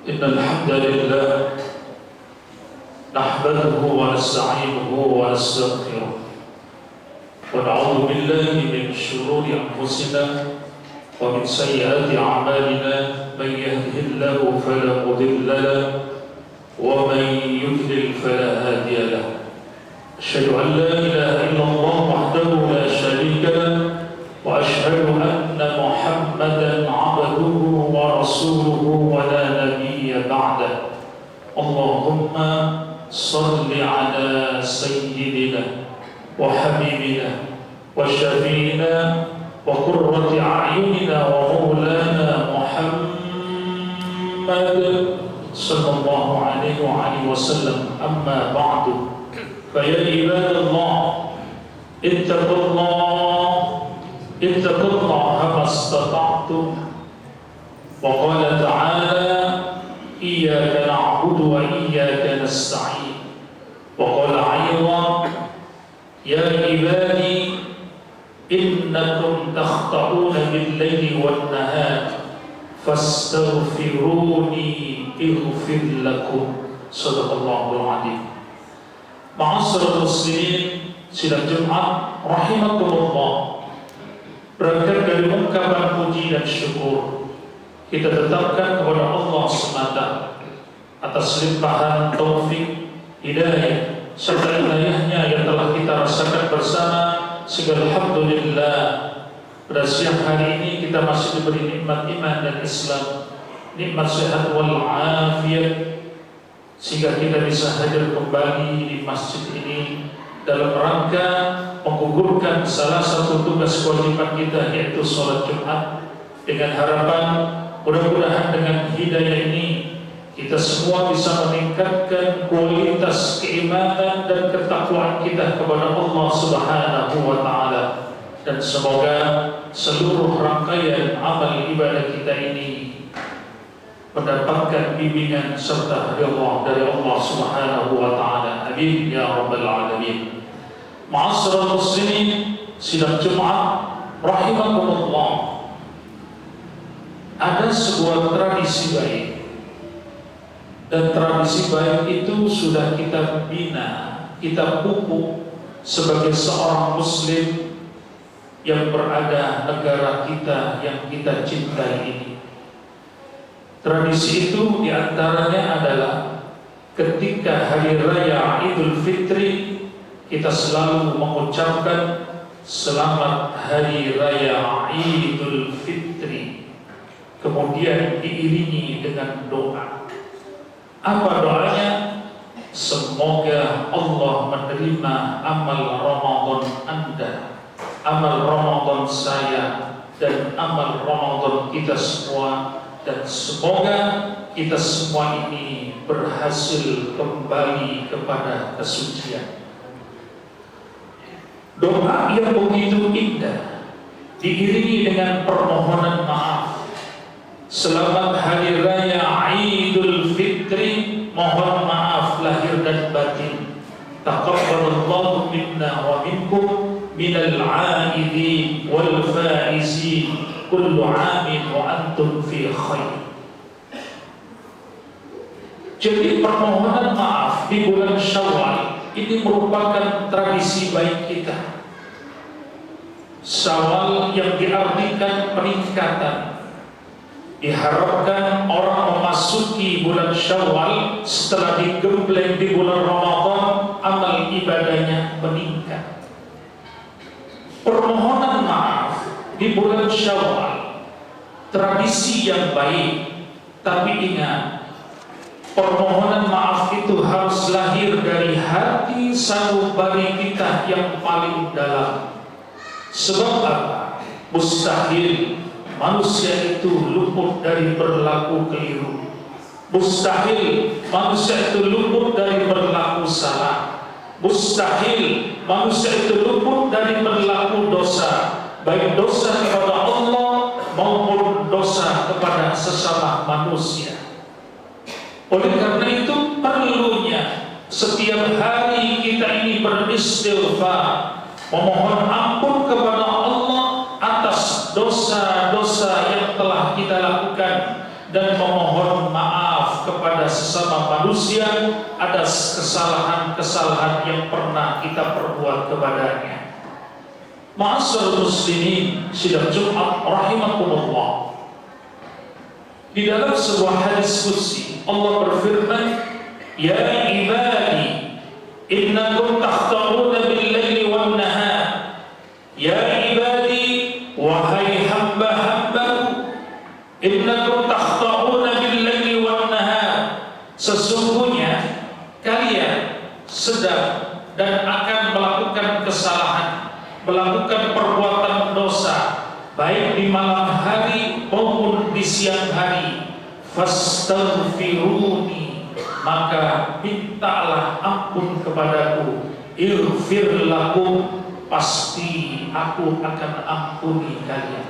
إن الحمد لله نحمده ونستعينه ونستغفره ونعوذ بالله من شرور أنفسنا ومن سيئات أعمالنا من يهده الله فلا مضل له ومن يضلل فلا هادي له أشهد أن لا إله إلا الله وحده لا شريك له وأشهد أن محمدا عبده ورسوله ولا نبي بعده اللهم صل على سيدنا وحبيبنا وشفينا وقرة أعيننا ومولانا محمد صلى الله عليه وآله وسلم أما بعد فيا عباد الله اتقوا الله ما استطعتم وقال تعالى إياك نعبد وإياك نستعين وقال أيضا يا عبادي إنكم تخطئون بالليل والنهار فاستغفروني اغفر لكم صدق الله العظيم. Ma'asyiral muslimin, sidang Jumat rahimakumullah. Berangkat dari ungkapan puji dan syukur, kita tetapkan kepada Allah semata atas limpahan taufik, hidayah serta inayahnya yang telah kita rasakan bersama. Segala alhamdulillah, pada siang hari ini kita masih diberi nikmat iman dan Islam, nikmat sehat wal afiat, sehingga kita bisa hadir kembali di masjid ini dalam rangka menggugurkan salah satu tugas kewajiban kita, yaitu sholat Jumat, dengan harapan mudah-mudahan dengan hidayah ini kita semua bisa meningkatkan kualitas keimanan dan ketakwaan kita kepada Allah Subhanahu wa Ta'ala, dan semoga seluruh rangkaian amal ibadah kita ini mendapatkan bimbingan serta ridha dari Allah Subhanahu wa Ta'ala. Amin ya rabbal alamin. Ma'asyiral muslimin, sidang Jumat rahimakumullah. Ada sebuah tradisi baik, dan tradisi baik itu sudah kita bina, kita pupuk sebagai seorang muslim yang berada negara kita yang kita cintai ini. Tradisi itu diantaranya adalah ketika hari raya Idul Fitri, kita selalu mengucapkan selamat hari raya Idul Fitri, kemudian diiringi dengan doa. Apa doanya? Semoga Allah menerima amal Ramadan Anda, amal Ramadan saya, dan amal Ramadan kita semua, dan semoga kita semua ini berhasil kembali kepada kesucian. Doa yang begitu indah diiringi dengan permohonan maaf. Selamat hari raya Idul Fitri, mohon maaf lahir dan batin. Taqabbalallahu minna wa minkum minal aidin wal faizin kullu amin wa antum fi khair. Jadi permohonan maaf di bulan Syawal ini merupakan tradisi baik kita. Syawal yang diartikan peningkatan. Diharapkan orang memasuki bulan Syawal setelah digembleng di bulan Ramadan, amal ibadahnya meningkat. Permohonan maaf di bulan Syawal, tradisi yang baik, tapi ingat, permohonan maaf itu harus lahir dari hati sanubari kita yang paling dalam. Sebab apa? Mustahil manusia itu luput dari berlaku keliru. Mustahil manusia itu luput dari berlaku salah. Mustahil manusia itu luput dari berlaku dosa, baik dosa kepada Allah maupun dosa kepada sesama manusia. Oleh karena itu perlunya setiap hari kita ini beristighfar, memohon ampun kepada Allah atas dosa-dosa yang telah kita lakukan, dan memohon maaf sesama manusia atas kesalahan-kesalahan yang pernah kita perbuat kepadanya. Ma'asyiral muslimin sidang Jumat rahimakumullah. Di dalam sebuah hadis qudsi Allah berfirman, "Ya ibadi, innakum takhtaruna bil-laili wan-nahar." Ya ibadi, wahai hamba-hambaku, innakum takhtaruna bil-laili wan-nahar. Sesungguhnya kalian sedang dan akan melakukan kesalahan, melakukan perbuatan dosa, baik di malam hari maupun di siang hari. Fastaghfiruni, maka mintalah ampun kepadaku. Ighfir lakum, pasti aku akan ampuni kalian.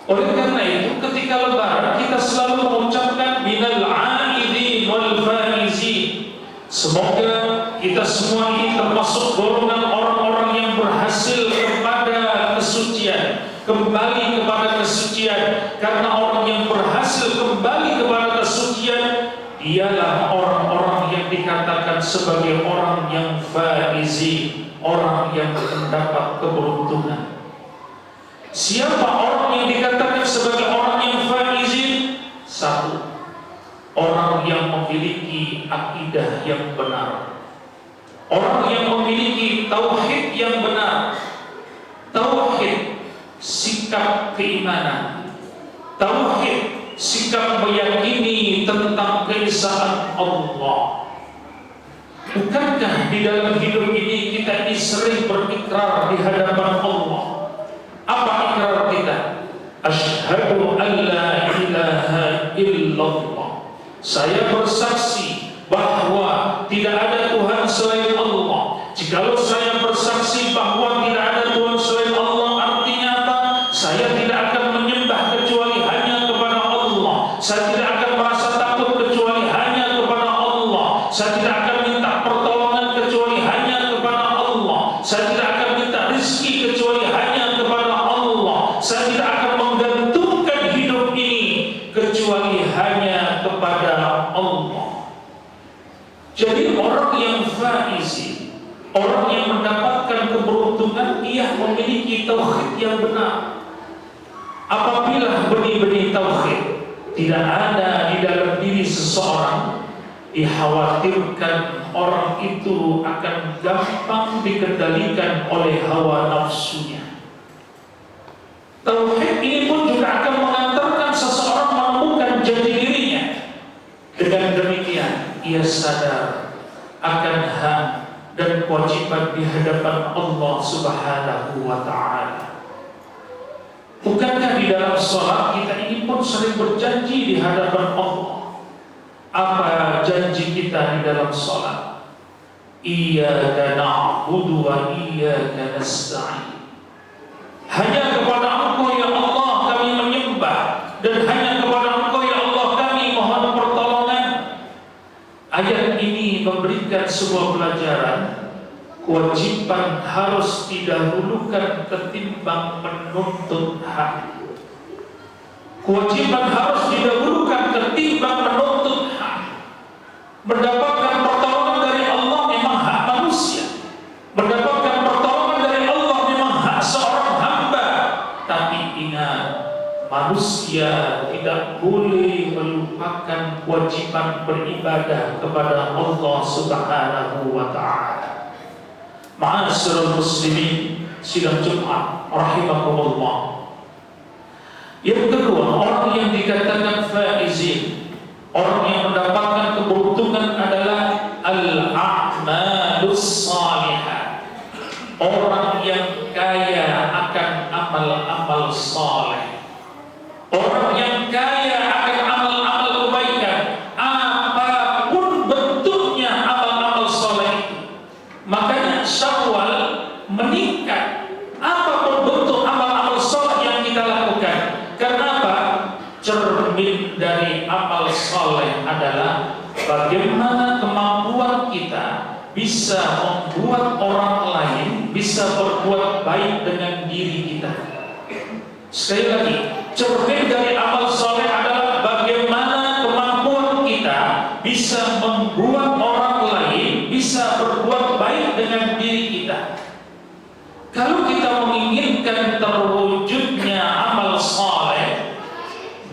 Oleh karena itu ketika lebaran kita selalu mengucapkan minal aidin wal faizin. Semoga kita semua ini termasuk golongan orang-orang yang berhasil kepada kesucian, kembali kepada kesucian. Karena orang yang berhasil kembali kepada kesucian, dialah orang-orang yang dikatakan sebagai orang yang faizin, orang yang mendapat keberuntungan. Siapa orang yang dikatakan sebagai orang yang faizin? Satu, orang yang memiliki akidah yang benar, orang yang memiliki tauhid yang benar. Tauhid, sikap keimanan. Tauhid, sikap meyakini tentang keesaan Allah. Bukankah di dalam hidup ini kita ini sering berikrar di hadapan Allah? Apa ikrar kita? Asyhadu an la ilaha illallah. Saya bersaksi bahwa tidak ada Tuhan selain Allah. Jikalau saya bersaksi bahwa tidak ada Tuhan selain Allah, artinya apa? Saya tidak akan menyembah kecuali hanya kepada Allah. Saya tidak akan merasa takut kecuali hanya kepada Allah. Saya tidak akan minta pertolongan kecuali hanya kepada Allah. Saya tidak akan minta rezeki kecuali hanya kepada Allah. Saya tidak akan menggantungkan hidup ini kecuali hanya kepada Allah. Jadi orang yang faizi, orang yang mendapatkan keberuntungan, ia memiliki tauhid yang benar. Apabila benih-benih tauhid tidak ada di dalam diri seseorang, dikhawatirkan orang itu akan gampang dikendalikan oleh hawa nafsunya. Tauhid ini pun juga akan mengantarkan seseorang menemukan jati dirinya. Dengan demikian ia sadar akan hak dan kewajiban di hadapan Allah Subhanahu wa ta'ala. Bukankah di dalam sholat kita ini pun sering berjanji di hadapan Allah? Apa janji kita di dalam sholat? Iyyaka na'budu wa iyyaka nasta'in. Hanya kepada Engkau ya Allah kami menyembah, dan hanya kepada Engkau ya Allah kami mohon pertolongan. Ayat ini memberikan sebuah pelajaran. Kewajiban harus didahulukan ketimbang menuntut hak. Kewajiban harus didahulukan ketimbang menuntut hak. Mendapatkan pertolongan dari Allah memang hak manusia. Mendapatkan pertolongan dari Allah memang hak seorang hamba. Tapi ingat, manusia tidak boleh melupakan kewajiban beribadah kepada Allah Subhanahu wa ta'ala. Ma'asyiral muslimin sidang Jumat rahimakumullah. Yang kedua, orang yang dikatakan faizin, orang yang mendapatkan keberuntungan adalah al-a'malus salihah. Orang yang kaya akan amal-amal saleh. Orang yang kaya akan amal-amal kebaikan, apapun bentuknya amal-amal saleh. Makanya Syawal meningkat apapun bentuk amal-amal saleh yang kita lakukan. Karena apa? Cermin dari amal saleh adalah bagaimana kemampuan kita bisa membuat orang lain bisa berbuat baik dengan diri kita. Sekali lagi, cermin dari amal saleh adalah bagaimana kemampuan kita bisa membuat orang lain bisa berbuat baik dengan diri kita. Kalau kita menginginkan terwujudnya amal saleh,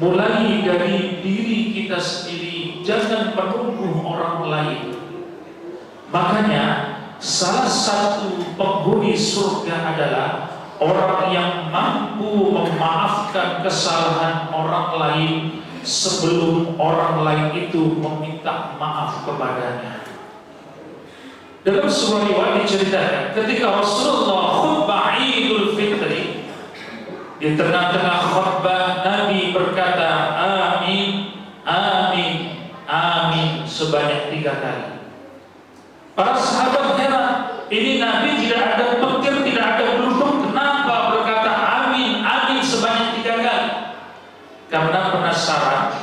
mulai dari diri kita sendiri, jangan menunggu orang lain. Makanya salah satu penghuni surga adalah orang yang mampu memaafkan kesalahan orang lain sebelum orang lain itu meminta maaf kepadanya. Dalam sebuah riwayat diceritakan ketika Rasulullah khutbah Idul Fitri, di tengah-tengah khutbah Nabi berkata amin, amin, amin sebanyak 3 kali. Para sahabat heran, ini Nabi tidak ada petir, tidak ada geluduk, kenapa berkata amin, amin sebanyak 3 kali? Karena penasaran.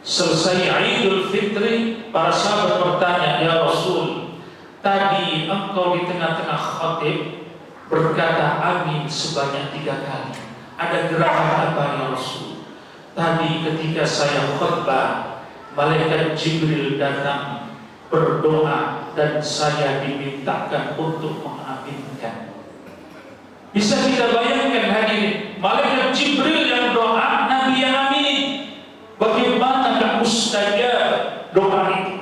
Selesai Idul Fitri, para sahabat bertanya, ya Rasul, tadi engkau di tengah-tengah khatib berkata amin sebanyak 3 kali. Ada gerakan apa ya Rasul? Tadi ketika saya khutbah, malaikat Jibril datang berdoa dan saya dimintakan untuk mengaminkan. Bisa kita bayangkan hadirin, malaikat Jibril yang doa, Nabi yang aminin. Bagaimana gak mustajab doa itu?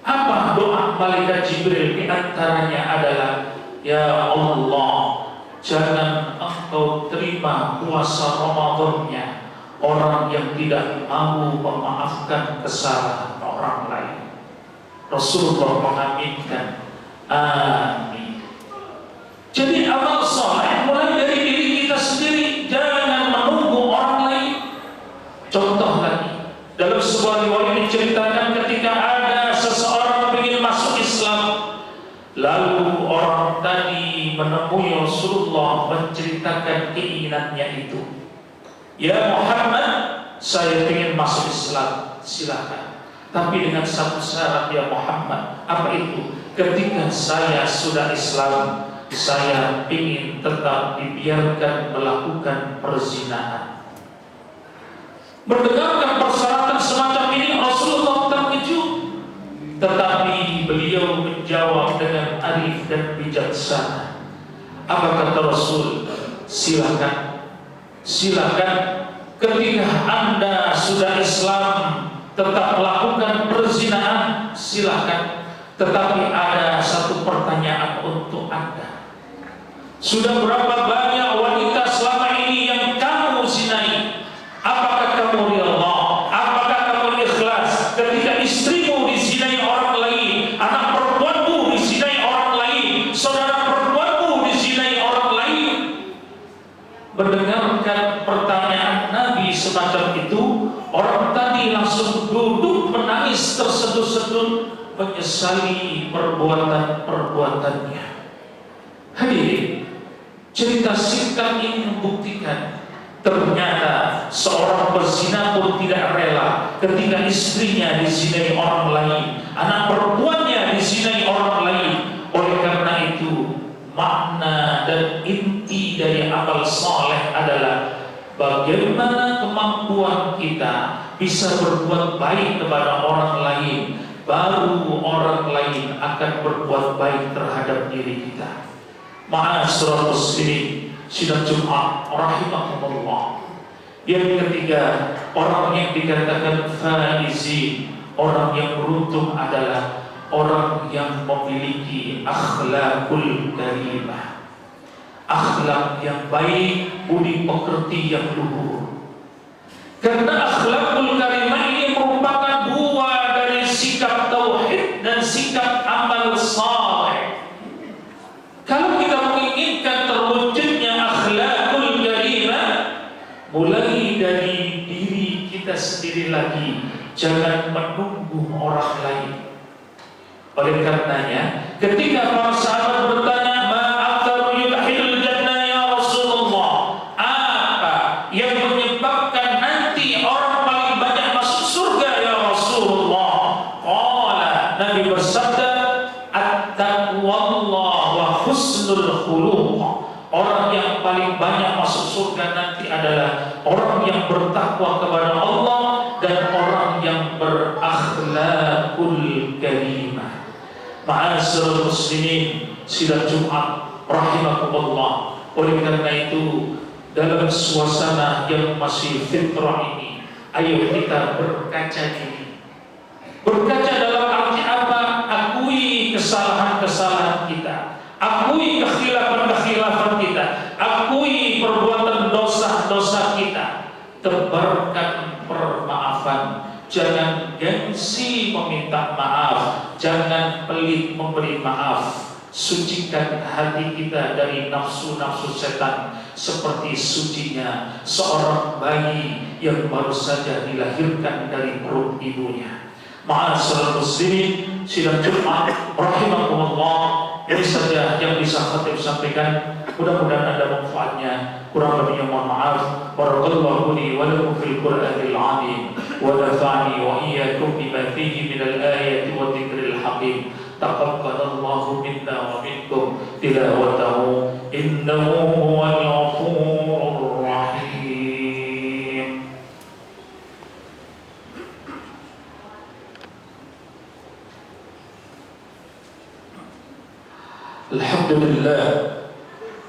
Apa doa malaikat Jibril? Di antaranya adalah, ya Allah, jangan engkau terima puasa Ramadannya orang yang tidak mau memaafkan kesalahan orang lain. Rasulullah mengaminkan, amin. Jadi amal saleh mulai dari diri kita sendiri, jangan menunggu orang lain. Contoh lagi, dalam sebuah riwayat diceritakan ketika ada seseorang ingin masuk Islam, lalu orang tadi menemui Rasulullah menceritakan keinginannya itu. Ya Muhammad, saya ingin masuk Islam, silakan. Tapi dengan satu syarat ya Muhammad. Apa itu? Ketika saya sudah Islam, saya ingin tetap dibiarkan melakukan perzinahan. Mendengarkan persyaratan semacam ini Rasulullah terkejut, tetapi beliau menjawab dengan arif dan bijaksana. Apa kata Rasul? Silakan, silakan. Ketika Anda sudah Islam tetap melakukan perzinahan, silakan. Tetapi ada satu pertanyaan untuk Anda. Sudah berapa banyak wanita selama ini yang kamu zinai? Apakah kamu rela? Apakah kamu ikhlas ketika istrimu dizinai orang lain, anak perempuanmu dizinai orang lain, saudara perempuanmu dizinai orang lain? Mendengarkan pertanyaan Nabi semacam itu, orang tadi langsung duduk menangis terseduh-seduh, menyesali perbuatan-perbuatannya. Hadirin, cerita singkat ini membuktikan ternyata seorang pezina pun tidak rela ketika istrinya dizinai orang lain, anak perempuannya dizinai orang lain. Oleh karena itu, makna dan inti dari amal saleh adalah bagaimana kemampuan kita bisa berbuat baik kepada orang lain, baru orang lain akan berbuat baik terhadap diri kita. Ma'asyiral muslimin, sidang Jumat rahimakumullah. Yang ketiga, orang yang dikatakan faizi, orang yang beruntung adalah orang yang memiliki akhlakul karimah, akhlak yang baik, budi pekerti yang luhur. Karena akhlakul karimah ini merupakan buah dari sikap tauhid dan sikap amal saleh. Kalau kita menginginkan terwujudnya akhlakul karimah, mulai dari diri kita sendiri lagi, jangan menunggu orang lain. Oleh karenanya, ketika para sahabat bertanya, ma aktsar yudkhilul jannah ya Rasulullah, apa yang menyebabkan nanti orang paling banyak masuk surga ya Rasulullah? Qala, Nabi bersabda, at-taqwallah wa husnul khuluq. Orang yang paling banyak masuk surga nanti adalah orang yang bertakwa kepada Allah dan orang yang berakhlak Ma'asyiral muslimin, sidang Jumat rahimakumullah. Oleh karena itu, dalam suasana yang masih fitrah ini, ayo kita berkaca diri. Berkaca dalam arti apa? Akui kesalahan-kesalahan kita, akui kekhilafan-kekhilafan kita, akui perbuatan dosa-dosa kita, tebarkan permaafan. Jangan gengsi meminta maaf, jangan pelit memberi maaf. Sucikan hati kita dari nafsu-nafsu setan, seperti sucinya seorang bayi yang baru saja dilahirkan dari perut ibunya. Ma'asyiral muslimin, sidang Jumat rahimakumullah. Ini saja yang bisa khatib sampaikan. Mudah-mudahan ada manfaatnya. Kurang lebihnya mohon maaf. Barakallahu li wa lakum fil Qur'anil 'azim wa nafa'ani wa iyyakum bima fihi minal ayati wa dzikril hakim. Taqabbalallahu minna wa minkum tilawatahu innahu huwal ghafurur rahim.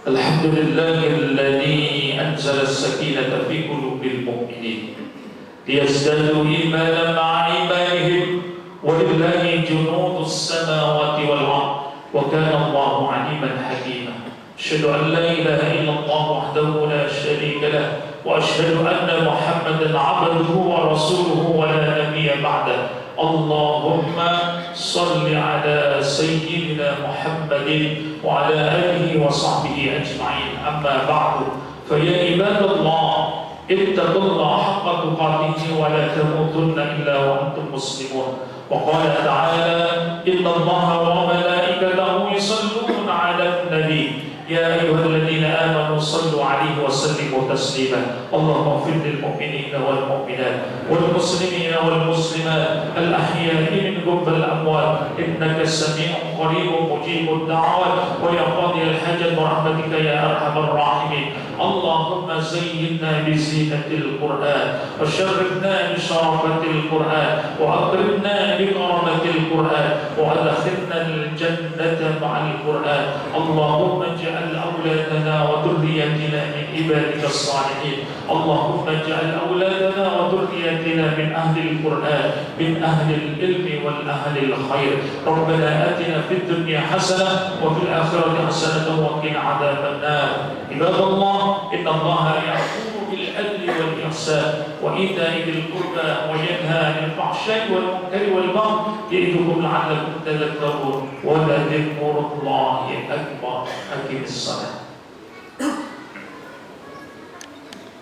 Alhamdulillahilladzi anzala as-sakinata fi qulubil mu'minin liyazdadu imanan ma'a imanihim walillahi junudus samawati wal ardh wa kana Allahu 'aliman hakima. Asyhadu an la ilaha illallah wahdahu la syarika lah wa asyhadu anna Muhammadan 'abduhu wa rasuluhu wa la nabiyya ba'dahu. Allahumma salli ala sayyidina Muhammadin wa ala alihi wa sahbihi ajma'in. Amma ba'du, fa ya ibadallah, ittaqullaha haqqa tuqatih wa la tamutunna illa wa antum muslimun. Wa qala ta'ala, innallaha wa malaikatahu yusalluna 'alan nabi ya ayyuhalladzina amanu sallu 'alaihi wa sallimu taslima. Allahumma ighfir lil mu'minina wal mu'minat wal muslimina wal muslimat al ahya'i minhum wal amwat innaka samii'un qariibun mujibud da'awat wa ya qadiyal hajat bi rahmatika ya arhamar rahimin. Allahumma zayyinna bi zinatil Qur'an wa sharrifna bi sharafatil Qur'an wa akrimna bi karamatil Qur'an wa adkhilna al jannata ma'al Qur'an. Allahumma اجعل أولادنا وذريتنا من عبادك الصالحين. اللهم اجعل أولادنا وذريتنا من أهل القرآن من أهل العلم والأهل الخير. ربنا آتنا في الدنيا حسنة وفي الآخرة حسنة وقنا عذاب النار. عباد الله، إن الله يأمر بالعدل والإحسان وإيتاء ذي القربى وينهى عن الفحشاء والمنكر والبغي يعظكم لعلكم تذكرون. ولذكر الله أكبر. أقم الصلاة.